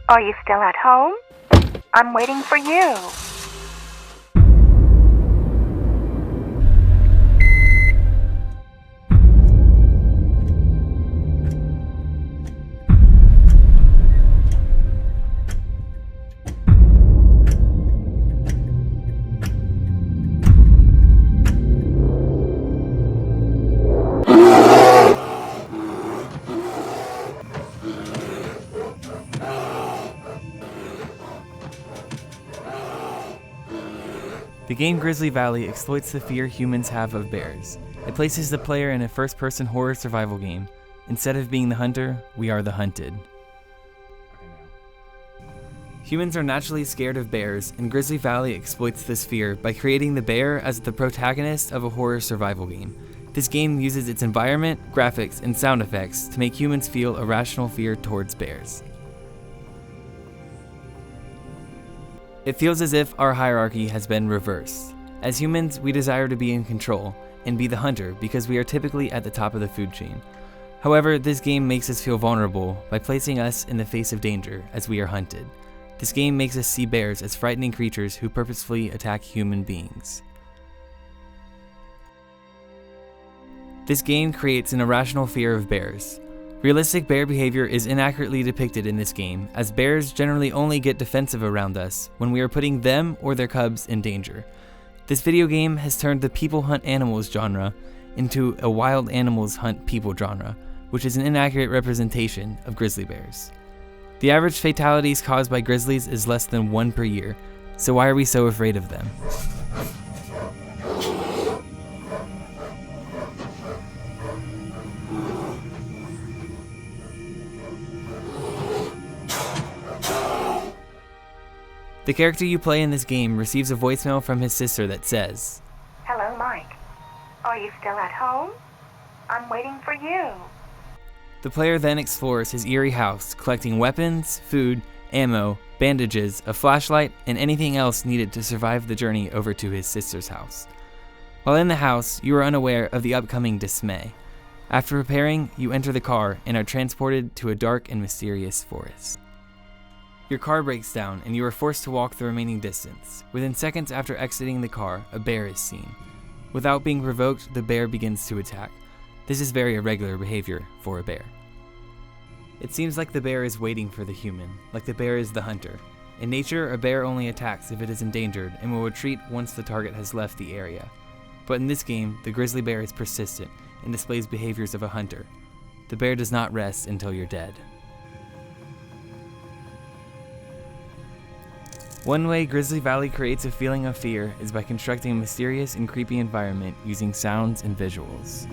Are you still at home? I'm waiting for you. The game Grizzly Valley exploits the fear humans have of bears. It places the player in a first-person horror survival game. Instead of being the hunter, we are the hunted. Humans are naturally scared of bears, and Grizzly Valley exploits this fear by creating the bear as the protagonist of a horror survival game. This game uses its environment, graphics, and sound effects to make humans feel irrational fear towards bears. It feels as if our hierarchy has been reversed. As humans, we desire to be in control and be the hunter because we are typically at the top of the food chain. However, this game makes us feel vulnerable by placing us in the face of danger as we are hunted. This game makes us see bears as frightening creatures who purposefully attack human beings. This game creates an irrational fear of bears. Realistic bear behavior is inaccurately depicted in this game, as bears generally only get defensive around us when we are putting them or their cubs in danger. This video game has turned the people hunt animals genre into a wild animals hunt people genre, which is an inaccurate representation of grizzly bears. The average fatalities caused by grizzlies is less than 1 per year, so why are we so afraid of them? The character you play in this game receives a voicemail from his sister that says, Hello, Mike. Are you still at home? I'm waiting for you. The player then explores his eerie house, collecting weapons, food, ammo, bandages, a flashlight, and anything else needed to survive the journey over to his sister's house. While in the house, you are unaware of the upcoming dismay. After repairing, you enter the car and are transported to a dark and mysterious forest. Your car breaks down and you are forced to walk the remaining distance. Within seconds after exiting the car, a bear is seen. Without being provoked, the bear begins to attack. This is very irregular behavior for a bear. It seems like the bear is waiting for the human, like the bear is the hunter. In nature, a bear only attacks if it is endangered and will retreat once the target has left the area. But in this game, the grizzly bear is persistent and displays behaviors of a hunter. The bear does not rest until you're dead. One way Grizzly Valley creates a feeling of fear is by constructing a mysterious and creepy environment using sounds and visuals.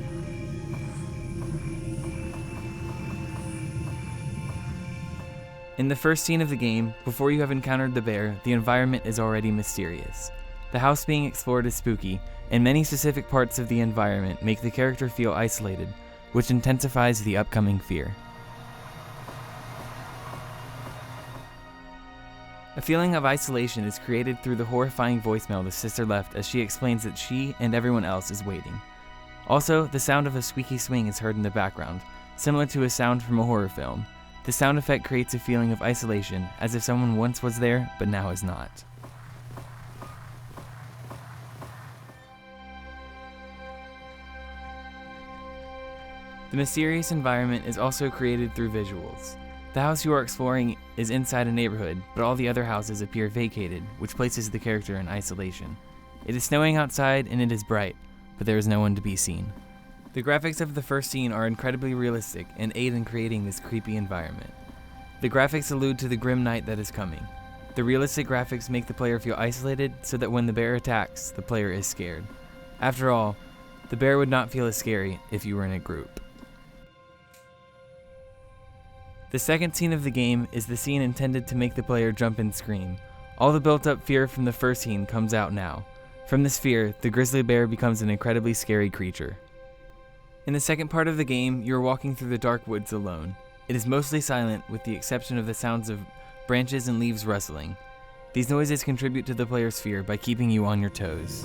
In the first scene of the game, before you have encountered the bear, the environment is already mysterious. The house being explored is spooky, and many specific parts of the environment make the character feel isolated, which intensifies the upcoming fear. A feeling of isolation is created through the horrifying voicemail the sister left as she explains that she and everyone else is waiting. Also, the sound of a squeaky swing is heard in the background, similar to a sound from a horror film. The sound effect creates a feeling of isolation, as if someone once was there, but now is not. The mysterious environment is also created through visuals. The house you are exploring is inside a neighborhood, but all the other houses appear vacated, which places the character in isolation. It is snowing outside and it is bright, but there is no one to be seen. The graphics of the first scene are incredibly realistic and aid in creating this creepy environment. The graphics allude to the grim night that is coming. The realistic graphics make the player feel isolated so that when the bear attacks, the player is scared. After all, the bear would not feel as scary if you were in a group. The second scene of the game is the scene intended to make the player jump and scream. All the built-up fear from the first scene comes out now. From this fear, the grizzly bear becomes an incredibly scary creature. In the second part of the game, you are walking through the dark woods alone. It is mostly silent with the exception of the sounds of branches and leaves rustling. These noises contribute to the player's fear by keeping you on your toes.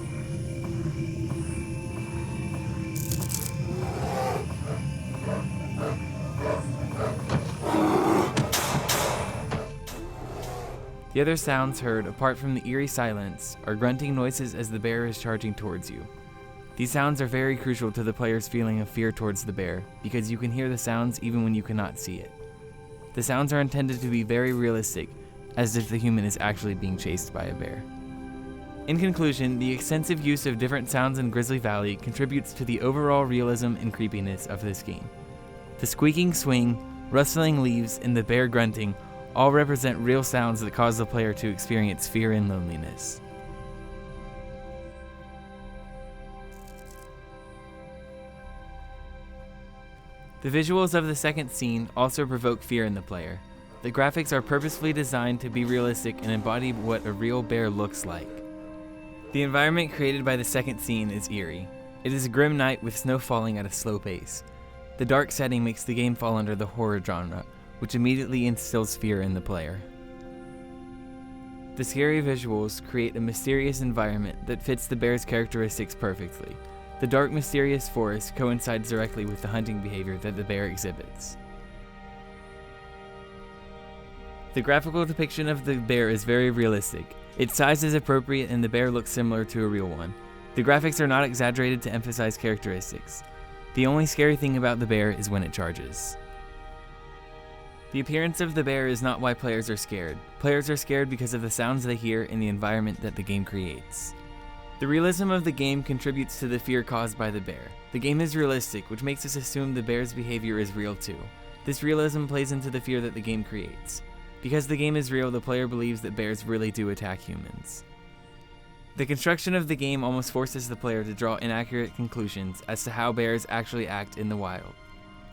The other sounds heard, apart from the eerie silence, are grunting noises as the bear is charging towards you. These sounds are very crucial to the player's feeling of fear towards the bear, because you can hear the sounds even when you cannot see it. The sounds are intended to be very realistic, as if the human is actually being chased by a bear. In conclusion, the extensive use of different sounds in Grizzly Valley contributes to the overall realism and creepiness of this game. The squeaking swing, rustling leaves, and the bear grunting all represent real sounds that cause the player to experience fear and loneliness. The visuals of the second scene also provoke fear in the player. The graphics are purposefully designed to be realistic and embody what a real bear looks like. The environment created by the second scene is eerie. It is a grim night with snow falling at a slow pace. The dark setting makes the game fall under the horror genre, which immediately instills fear in the player. The scary visuals create a mysterious environment that fits the bear's characteristics perfectly. The dark, mysterious forest coincides directly with the hunting behavior that the bear exhibits. The graphical depiction of the bear is very realistic. Its size is appropriate and the bear looks similar to a real one. The graphics are not exaggerated to emphasize characteristics. The only scary thing about the bear is when it charges. The appearance of the bear is not why players are scared. Players are scared because of the sounds they hear and the environment that the game creates. The realism of the game contributes to the fear caused by the bear. The game is realistic, which makes us assume the bear's behavior is real too. This realism plays into the fear that the game creates. Because the game is real, the player believes that bears really do attack humans. The construction of the game almost forces the player to draw inaccurate conclusions as to how bears actually act in the wild.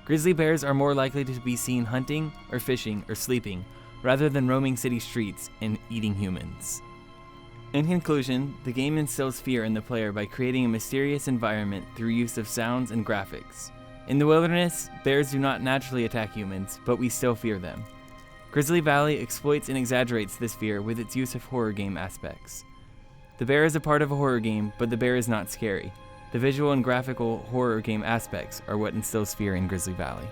Grizzly bears are more likely to be seen hunting, or fishing, or sleeping, rather than roaming city streets and eating humans. In conclusion, the game instills fear in the player by creating a mysterious environment through use of sounds and graphics. In the wilderness, bears do not naturally attack humans, but we still fear them. Grizzly Valley exploits and exaggerates this fear with its use of horror game aspects. The bear is a part of a horror game, but the bear is not scary. The visual and graphical horror game aspects are what instills fear in Grizzly Valley.